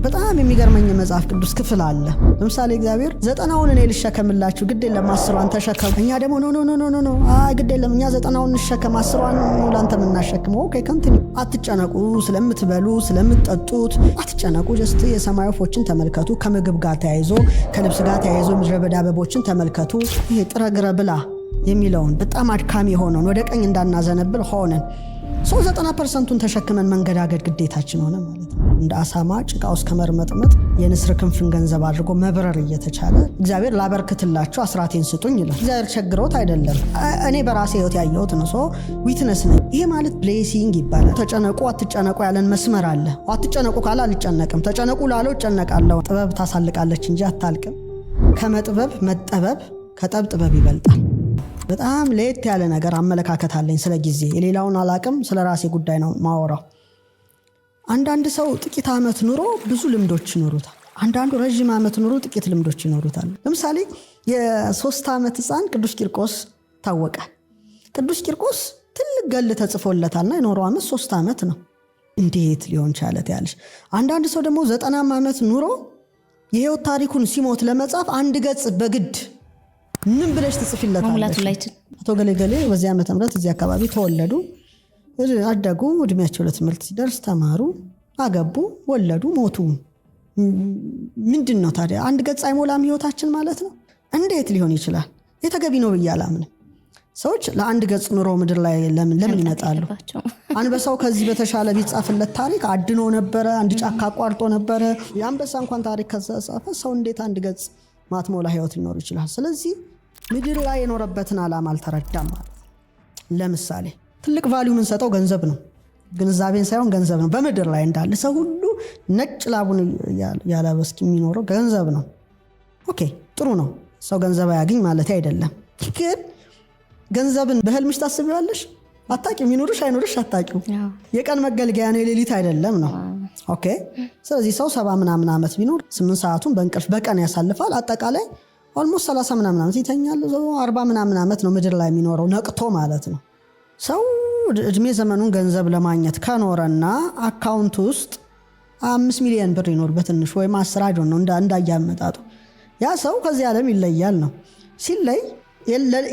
በጣም የሚገርመኝ መጽሐፍ ቅዱስ ክፍል አለ። ለምሳሌ እግዚአብሔር 90ውን እኔ ልሸከምላችሁ ግድ የለም 10ዋን ተሸከሙ። እኛ ደግሞ ኖ ግድ የለም እኛ 90ውን እንሸከም 10ዋን ነው ላንተ የምናሸክመው። ኦኬ ኮንቲኒው። አትጨነቁ ስለምትበሉ ስለምትጠጡት አትጨነቁ። ጀስት የሰማይ ወፎችን ተመልከቱ። ከምግብ ጋር ተያይዞ ከልብስ ጋር ተያይዞ ምድረ በዳ አበቦችን ተመልከቱ። ይሄ ጥረግረ ብላ የሚለውን በጣም አድካሚ ሆነን ወደ ቀኝ እንዳናዘነብል ሆነን 90%ቱን ተሸክመን መንገዳገድ ግዴታችን ሆነ ማለት ነው። እንደ አሳማ ጭቃ ውስጥ ከመርመጥመጥ የንስር ክንፍን ገንዘብ አድርጎ መብረር እየተቻለ እግዚአብሔር ላበርክትላችሁ አስራቴን ስጡኝ ይላል። እግዚአብሔር ቸግሮት አይደለም። እኔ በራሴ ህይወት ያየሁት ነው። ዊትነስ ነኝ። ይሄ ማለት ብሌሲንግ ይባላል። ተጨነቁ አትጨነቁ ያለን መስመር አለ። አትጨነቁ ካለ አልጨነቅም፣ ተጨነቁ ላለው እጨነቃለሁ። ጥበብ ታሳልቃለች እንጂ አታልቅም። ከመጥበብ መጠበብ ከጠብ ጥበብ ይበልጣል። በጣም ለየት ያለ ነገር አመለካከት አለኝ ስለ ጊዜ። የሌላውን አላቅም፣ ስለ ራሴ ጉዳይ ነው ማወራው። አንዳንድ ሰው ጥቂት ዓመት ኑሮ ብዙ ልምዶች ይኖሩታል። አንዳንዱ ረጅም ዓመት ኑሮ ጥቂት ልምዶች ይኖሩታል። ለምሳሌ የ3 ዓመት ህፃን ቅዱስ ቂርቆስ ታወቀ። ቅዱስ ቂርቆስ ትልቅ ገል ተጽፎለታልና የኖረው ዓመት 3 ዓመት ነው። እንዴት ሊሆን ቻለት ያለሽ? አንዳንድ ሰው ደግሞ 90 ዓመት ኑሮ የህይወት ታሪኩን ሲሞት ለመጻፍ አንድ ገጽ በግድ ምን ብለሽ ትጽፊለታለሽ? አቶ ገሌ በዚህ ዓመተ ምህረት እዚህ አካባቢ ተወለዱ፣ አደጉ፣ እድሜያቸው ለትምህርት ሲደርስ ተማሩ፣ አገቡ፣ ወለዱ፣ ሞቱ። ምንድን ነው ታዲያ? አንድ ገጽ አይሞላም ህይወታችን ማለት ነው? እንዴት ሊሆን ይችላል? የተገቢ ነው ብዬ አላምንም። ሰዎች ለአንድ ገጽ ኑሮ ምድር ላይ ለምን ይመጣሉ? አንበሳው ከዚህ በተሻለ ቢጻፍለት ታሪክ አድኖ ነበረ፣ አንድ ጫካ አቋርጦ ነበረ። የአንበሳ እንኳን ታሪክ ከጻፈ ሰው እንዴት አንድ ገጽ ማትሞላ ህይወት ሊኖር ይችላል? ስለዚህ ምድር ላይ የኖረበትን ዓላማ አልተረዳም ማለት ነው። ለምሳሌ ትልቅ ቫልዩ የምንሰጠው ገንዘብ ነው፣ ግንዛቤን ሳይሆን ገንዘብ ነው። በምድር ላይ እንዳለ ሰው ሁሉ ነጭ ላቡን ያለበስኪ የሚኖረው ገንዘብ ነው። ኦኬ ጥሩ ነው፣ ሰው ገንዘብ አያገኝ ማለት አይደለም። ግን ገንዘብን በህልምሽ ታስቢዋለሽ? አታቂም። ይኑርሽ አይኑርሽ አታቂው። የቀን መገልገያ ነው፣ የሌሊት አይደለም ነው። ኦኬ ስለዚህ ሰው 70 ምናምን ዓመት ቢኖር 8 ሰዓቱን በእንቅልፍ በቀን ያሳልፋል። አጠቃላይ ኦልሞስት 30 ምናምን ዓመት ይተኛል። 40 ምናምን ዓመት ነው ምድር ላይ የሚኖረው ነቅቶ ማለት ነው። ሰው እድሜ ዘመኑን ገንዘብ ለማግኘት ከኖረና አካውንት ውስጥ 5 ሚሊዮን ብር ይኖር በትንሹ ወይም 10 አይዶን ነው እንዳያመጣጡ ያ ሰው ከዚህ ዓለም ይለያል ነው። ሲለይ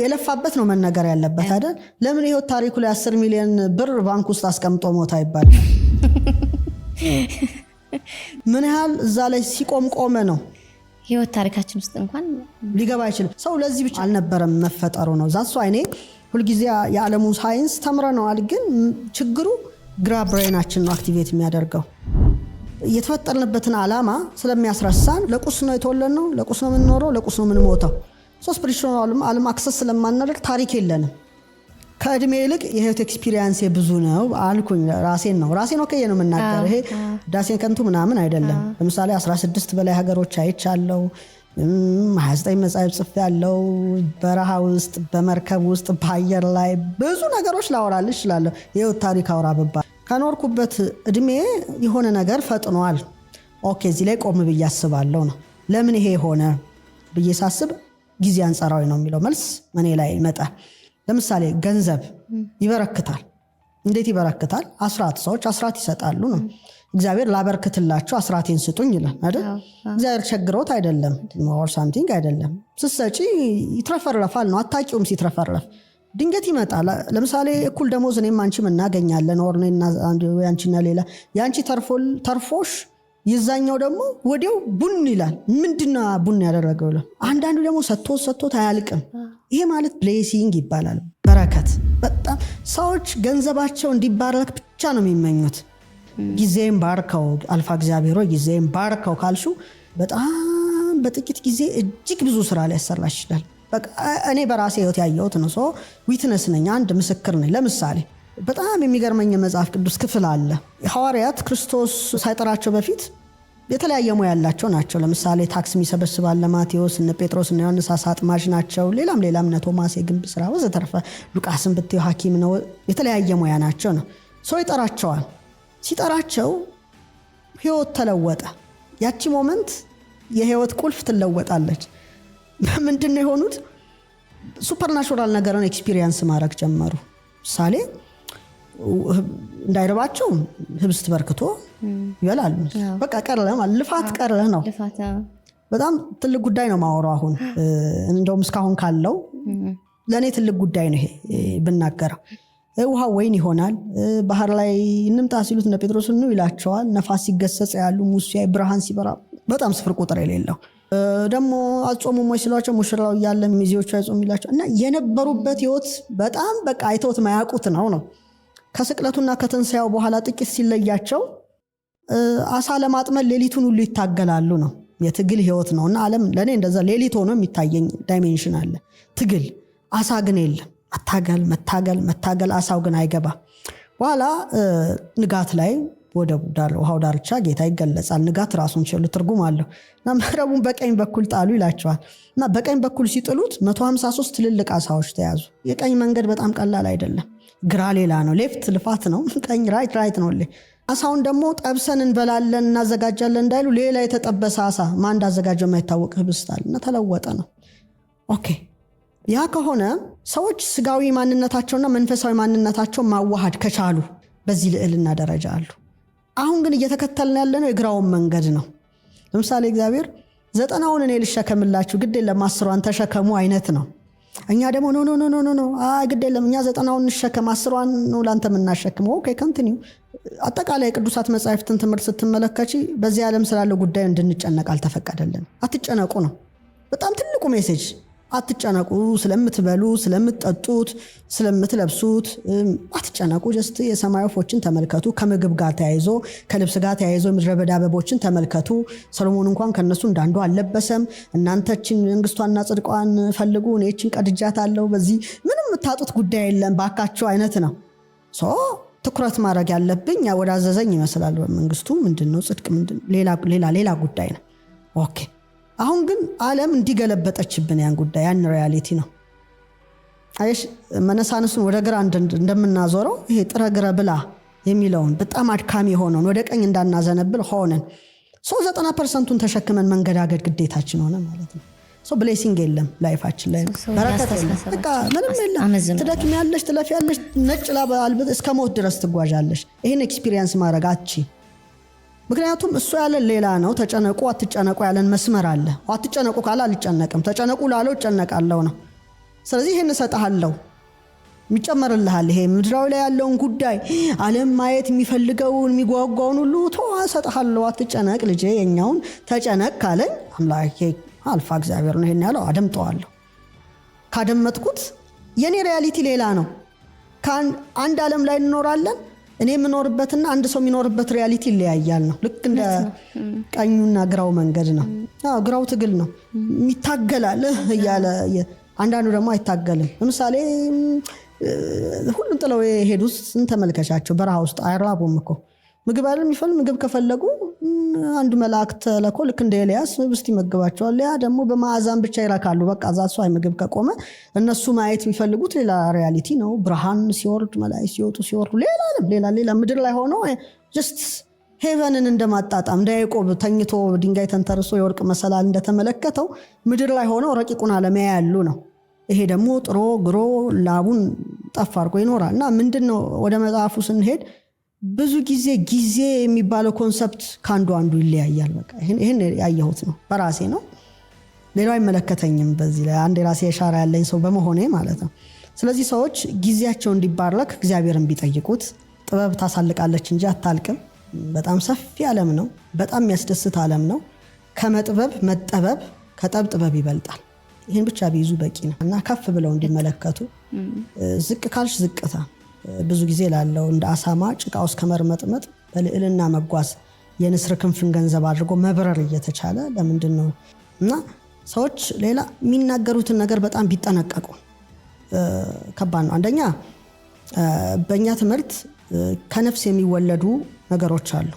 የለፋበት ነው መነገር ያለበት አይደል? ለምን ህይወት ታሪኩ ላይ 10 ሚሊዮን ብር ባንክ ውስጥ አስቀምጦ ሞታ ይባላል? ምን ያህል እዛ ላይ ሲቆም ቆመ ነው ህይወት ታሪካችን ውስጥ እንኳን ሊገባ አይችልም። ሰው ለዚህ ብቻ አልነበረም መፈጠሩ ነው። ዛሱ አይኔ ሁልጊዜ የዓለሙ ሳይንስ ተምረነዋል፣ ግን ችግሩ ግራ ብሬናችን ነው አክቲቬት የሚያደርገው። የተፈጠርንበትን ዓላማ ስለሚያስረሳን ለቁስ ነው የተወለድነው፣ ለቁስ ነው የምንኖረው፣ ለቁስ ነው የምንሞተው። ስፒሪቹዋል ዓለም አክሰስ ስለማናደርግ ታሪክ የለንም። ከእድሜ ይልቅ የህይወት ኤክስፒሪየንስ ብዙ ነው አልኩኝ። ራሴን ኦኬ ነው የምናገር። ይሄ ዳሴን ከንቱ ምናምን አይደለም። ለምሳሌ 16 በላይ ሀገሮች አይቻለሁ፣ 29 መጽሐፍ ጽፌያለሁ። በረሃ ውስጥ፣ በመርከብ ውስጥ፣ በአየር ላይ ብዙ ነገሮች ላወራልሽ እችላለሁ። የህይወት ታሪክ አውራ ብባል ከኖርኩበት እድሜ የሆነ ነገር ፈጥኗል። ኦኬ እዚህ ላይ ቆም ብዬ አስባለሁ ነው። ለምን ይሄ ሆነ ብዬ ሳስብ ጊዜ አንጻራዊ ነው የሚለው መልስ እኔ ላይ ይመጣል። ለምሳሌ ገንዘብ ይበረክታል። እንዴት ይበረክታል? አስራት ሰዎች አስራት ይሰጣሉ ነው። እግዚአብሔር ላበርክትላችሁ አስራቴን ስጡኝ ይላል አይደል? እግዚአብሔር ቸግሮት አይደለም፣ or something አይደለም። ስትሰጪ ይትረፈረፋል ነው። አታቂውም ሲትረፈረፍ ድንገት ይመጣል። ለምሳሌ እኩል ደሞዝ እኔም አንቺም እናገኛለን፣ or እኔና አንቺና ሌላ ያንቺ ተርፎሽ ይዛኛው ደግሞ ወዲያው ቡን ይላል። ምንድነው ቡን ያደረገው? አንዳንዱ ደግሞ ሰጥቶት አያልቅም። ይሄ ማለት ብሌሲንግ ይባላል፣ በረከት። በጣም ሰዎች ገንዘባቸው እንዲባረክ ብቻ ነው የሚመኙት። ጊዜን ባርከው አልፋ እግዚአብሔር ሆይ ጊዜን ባርከው ካልሹ በጣም በጥቂት ጊዜ እጅግ ብዙ ስራ ላይ ያሰራሽ ይችላል። በቃ እኔ በራሴ ህይወት ያየሁት ነው። ዊትነስ ነኝ፣ አንድ ምስክር ነኝ። ለምሳሌ በጣም የሚገርመኝ መጽሐፍ ቅዱስ ክፍል አለ። ሐዋርያት ክርስቶስ ሳይጠራቸው በፊት የተለያየ ሙያ ያላቸው ናቸው። ለምሳሌ ታክስ የሚሰበስባል ለማቴዎስ፣ እነ ጴጥሮስ እና ዮሐንስ አሳ አጥማጅ ናቸው። ሌላም እነ ቶማስ የግንብ ስራ ወዘተርፈ፣ ሉቃስን ብትይው ሐኪም ነው። የተለያየ ሙያ ናቸው ነው። ሰው ይጠራቸዋል። ሲጠራቸው ህይወት ተለወጠ። ያቺ ሞመንት የህይወት ቁልፍ ትለወጣለች። ምንድነው የሆኑት? ሱፐርናቹራል ነገርን ኤክስፒሪየንስ ማድረግ ጀመሩ። ምሳሌ እንዳይረባቸው ህብስት በርክቶ ይበላሉ። በቃ ቀረለ ማለት ልፋት ቀረለ ነው። በጣም ትልቅ ጉዳይ ነው ማወራው። አሁን እንደውም እስካሁን ካለው ለኔ ትልቅ ጉዳይ ነው ይሄ ብናገረው። ውሃ ወይን ይሆናል። ባህር ላይ እንምጣ ሲሉት እነ ጴጥሮስ ነው ይላቸዋል። ነፋስ ሲገሰጽ ያሉ ሙሴ ብርሃን ሲበራ በጣም ስፍር ቁጥር የሌለው ደግሞ አጾሙ ሞይ ሲሏቸው ሙሽራው እያለ ሚዜዎቹ አይጾሙ ይላቸው እና የነበሩበት ህይወት በጣም በቃ አይተውት ማያውቁት ነው። ከስቅለቱና ከትንሳኤው በኋላ ጥቂት ሲለያቸው አሳ ለማጥመድ ሌሊቱን ሁሉ ይታገላሉ ነው። የትግል ህይወት ነውና ዓለም ለኔ እንደዛ ሌሊት ሆኖ የሚታየኝ ዳይሜንሽን አለ። ትግል አሳ ግን የለም። መታገል አሳው ግን አይገባ። በኋላ ንጋት ላይ ወደ ውሃው ዳርቻ ጌታ ይገለጻል። ንጋት ራሱን ችሎ ትርጉም አለው እና መረቡን በቀኝ በኩል ጣሉ ይላቸዋል። እና በቀኝ በኩል ሲጥሉት 153 ትልልቅ አሳዎች ተያዙ። የቀኝ መንገድ በጣም ቀላል አይደለም። ግራ ሌላ ነው፣ ሌፍት ልፋት ነው፣ ቀኝ ራይት ነው። አሳውን ደግሞ ጠብሰን እንበላለን እናዘጋጃለን እንዳይሉ ሌላ የተጠበሰ አሳ ማን እንዳዘጋጀው የማይታወቅ ህብስት አለና ተለወጠ ነው። ኦኬ ያ ከሆነ ሰዎች ስጋዊ ማንነታቸውና መንፈሳዊ ማንነታቸው ማዋሃድ ከቻሉ በዚህ ልዕልና ደረጃ አሉ። አሁን ግን እየተከተልን ያለነው የግራውን መንገድ ነው። ለምሳሌ እግዚአብሔር 90ውን እኔ ልሸከምላችሁ ግድ የለም 10ዋን ተሸከሙ አይነት ነው። እኛ ደግሞ ኖ ግድ የለም እኛ 90ውን እንሸከም 10ዋን ነው ላንተ የምናሸክመው። ኦኬ ኮንቲኒው። አጠቃላይ ቅዱሳት መጻሕፍትን ትምህርት ስትመለከቺ በዚህ ዓለም ስላለው ጉዳይ እንድንጨነቅ አልተፈቀደልን። አትጨነቁ ነው በጣም ትልቁ ሜሴጅ። አትጨነቁ ስለምትበሉ፣ ስለምትጠጡት፣ ስለምትለብሱት አትጨነቁ። ጀስት የሰማይ ወፎችን ተመልከቱ። ከምግብ ጋር ተያይዞ ከልብስ ጋር ተያይዞ ምድረ በዳ አበቦችን ተመልከቱ። ሰሎሞን እንኳን ከነሱ እንዳንዱ አልለበሰም። እናንተችን መንግስቷና ጽድቋን ፈልጉ እኔችን ቀድጃታለሁ፣ በዚህ ምንም የምታጡት ጉዳይ የለም ባካችሁ አይነት ነው። ትኩረት ማድረግ ያለብኝ ወደ አዘዘኝ ይመስላል። መንግስቱ ምንድነው? ጽድቅ ምንድነው? ሌላ ጉዳይ ነው። ኦኬ አሁን ግን ዓለም እንዲገለበጠችብን ያን ጉዳይ ያን ሪያሊቲ ነው። አይሽ መነሳንሱን ወደ ግራ እንደምናዞረው ይሄ ጥረ ግረ ብላ የሚለውን በጣም አድካሚ ሆነን ወደ ቀኝ እንዳናዘነብል ሆነን 90% ተሸክመን መንገዳገድ ግዴታችን ሆነ ማለት ነው። ብሌሲንግ የለም ላይፋችን ላይ በረከት የለም። በቃ ምንም የለም። ትደክሚያለሽ፣ ትለፊያለሽ፣ ነጭ ላብ አልበጥ እስከ ሞት ድረስ ትጓዣለሽ። ይሄን ኤክስፒሪየንስ ማድረግ አትቺ። ምክንያቱም እሱ ያለን ሌላ ነው። ተጨነቁ አትጨነቁ ያለን መስመር አለ። አትጨነቁ ካለ አልጨነቅም፣ ተጨነቁ ላለው እጨነቃለሁ ነው። ስለዚህ ይሄን እሰጥሃለሁ፣ የሚጨመርልሃል። ይሄ ምድራዊ ላይ ያለውን ጉዳይ ዓለም ማየት የሚፈልገውን የሚጓጓውን ሁሉ ተዋ እሰጥሃለሁ፣ አትጨነቅ ልጄ፣ የኛውን ተጨነቅ ካለኝ አምላኬ አልፋ እግዚአብሔር ነው ይሄን ያለው። አደምጠዋለሁ። ካደመጥኩት የኔ ሪያሊቲ ሌላ ነው። አንድ ዓለም ላይ እንኖራለን። እኔ የምኖርበትና አንድ ሰው የሚኖርበት ሪያሊቲ ይለያያል ነው። ልክ እንደ ቀኙና ግራው መንገድ ነው። ግራው ትግል ነው፣ ይታገላል እያለ አንዳንዱ ደግሞ አይታገልም። ለምሳሌ ሁሉም ጥለው የሄዱት ተመልከቻቸው። በረሃ ውስጥ አይራቡም እኮ ምግብ አይደል የሚፈልጉ። ምግብ ከፈለጉ አንድ መልአክ ተልኮ ልክ እንደ ኤልያስ ህብስት ይመግባቸዋል። ያ ደግሞ በማዕዛን ብቻ ይረካሉ። በቃ ዛሱ ምግብ ከቆመ እነሱ ማየት የሚፈልጉት ሌላ ሪያሊቲ ነው። ብርሃን ሲወርድ፣ መላእክት ሲወጡ ሲወርዱ፣ ሌላ ምድር ላይ ሆኖ ጀስት ሄቨንን እንደማጣጣም እንደ ያዕቆብ ተኝቶ ድንጋይ ተንተርሶ የወርቅ መሰላል እንደተመለከተው ምድር ላይ ሆኖ ረቂቁን ዓለም ያያሉ ነው። ይሄ ደግሞ ጥሮ ግሮ ላቡን ጠፍ አድርጎ ይኖራል። እና ምንድነው ወደ መጽሐፉ ስንሄድ ብዙ ጊዜ የሚባለው ኮንሰፕት ከአንዱ አንዱ ይለያያል። በቃ ይሄን ያየሁት ነው፣ በራሴ ነው። ሌላው አይመለከተኝም። በዚህ ላይ አንድ የራሴ የሻራ ያለኝ ሰው በመሆኔ ማለት ነው። ስለዚህ ሰዎች ጊዜያቸው እንዲባረክ እግዚአብሔርን ቢጠይቁት። ጥበብ ታሳልቃለች እንጂ አታልቅም። በጣም ሰፊ ዓለም ነው። በጣም የሚያስደስት ዓለም ነው። ከመጥበብ መጠበብ፣ ከጠብ ጥበብ ይበልጣል። ይህን ብቻ ቢይዙ በቂ ነው እና ከፍ ብለው እንዲመለከቱ። ዝቅ ካልሽ ዝቅታ ብዙ ጊዜ ላለው እንደ አሳማ ጭቃ ውስጥ ከመርመጥመጥ በልዕልና መጓዝ የንስር ክንፍን ገንዘብ አድርጎ መብረር እየተቻለ ለምንድን ነው? እና ሰዎች ሌላ የሚናገሩትን ነገር በጣም ቢጠነቀቁ ከባድ ነው። አንደኛ በእኛ ትምህርት ከነፍስ የሚወለዱ ነገሮች አሉ።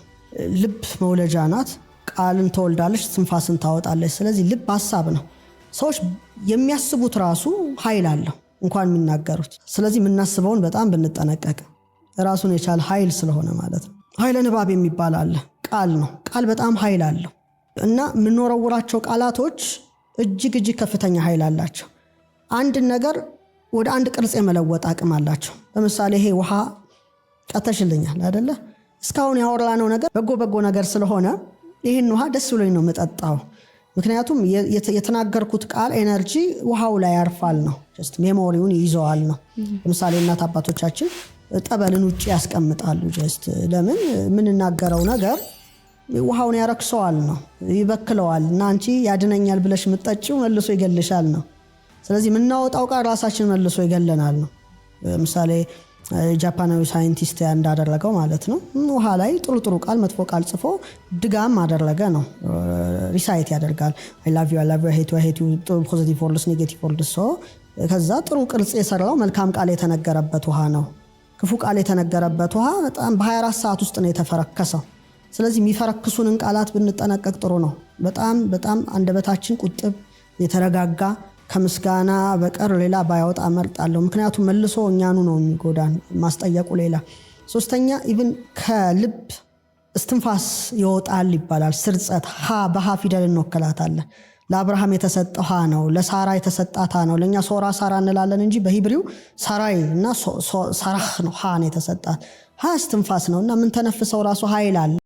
ልብ መውለጃ ናት። ቃልን ተወልዳለች፣ ትንፋስን ታወጣለች። ስለዚህ ልብ ሀሳብ ነው። ሰዎች የሚያስቡት ራሱ ኃይል አለው እንኳን የሚናገሩት። ስለዚህ የምናስበውን በጣም ብንጠነቀቅ ራሱን የቻለ ኃይል ስለሆነ ማለት ነው። ኃይለ ንባብ የሚባል አለ። ቃል ነው። ቃል በጣም ኃይል አለው እና የምንወረውራቸው ቃላቶች እጅግ ከፍተኛ ኃይል አላቸው። አንድ ነገር ወደ አንድ ቅርጽ የመለወጥ አቅም አላቸው። ለምሳሌ ይሄ ውሃ ቀተሽልኛል አይደለ? እስካሁን ያወራነው ነገር በጎ ነገር ስለሆነ ይህን ውሃ ደስ ብሎኝ ነው የምጠጣው። ምክንያቱም የተናገርኩት ቃል ኤነርጂ ውሃው ላይ ያርፋል ነው። ጀስት ሜሞሪውን ይይዘዋል ነው። ለምሳሌ እናት አባቶቻችን ጠበልን ውጪ ያስቀምጣሉ። ጀስት ለምን የምንናገረው ነገር ውሃውን ያረክሰዋል ነው፣ ይበክለዋል እና አንቺ ያድነኛል ብለሽ የምትጠጪው መልሶ ይገልሻል ነው። ስለዚህ የምናወጣው ቃል ራሳችን መልሶ ይገለናል ነው። ለምሳሌ ጃፓናዊ ሳይንቲስት እንዳደረገው ማለት ነው። ውሃ ላይ ጥሩ ቃል መጥፎ ቃል ጽፎ ድጋም አደረገ ነው። ሪሳይት ያደርጋል። I love you I hate you ፖዚቲቭ ወርድስ ኔጌቲቭ ወርድስ። ከዛ ጥሩ ቅርጽ የሰራው መልካም ቃል የተነገረበት ውሃ ነው። ክፉ ቃል የተነገረበት ውሃ በጣም በ24 ሰዓት ውስጥ ነው የተፈረከሰው። ስለዚህ የሚፈረክሱንን ቃላት ብንጠነቀቅ ጥሩ ነው። በጣም አንደበታችን ቁጥብ የተረጋጋ ከምስጋና በቀር ሌላ ባያወጣ እመርጣለሁ። ምክንያቱም መልሶ እኛኑ ነው የሚጎዳን ማስጠየቁ ሌላ። ሶስተኛ ኢቭን ከልብ እስትንፋስ ይወጣል ይባላል። ስርጸት በሃ ፊደል እንወክላታለን። ለአብርሃም የተሰጠው ሃ ነው፣ ለሳራ የተሰጣት ሃ ነው። ለእኛ ሶራ ሳራ እንላለን እንጂ በሂብሪው ሳራይ እና ሳራህ ነው። ሃ ነው የተሰጣት። ሃ እስትንፋስ ነው እና ምን ተነፍሰው ራሱ ኃይል አለ።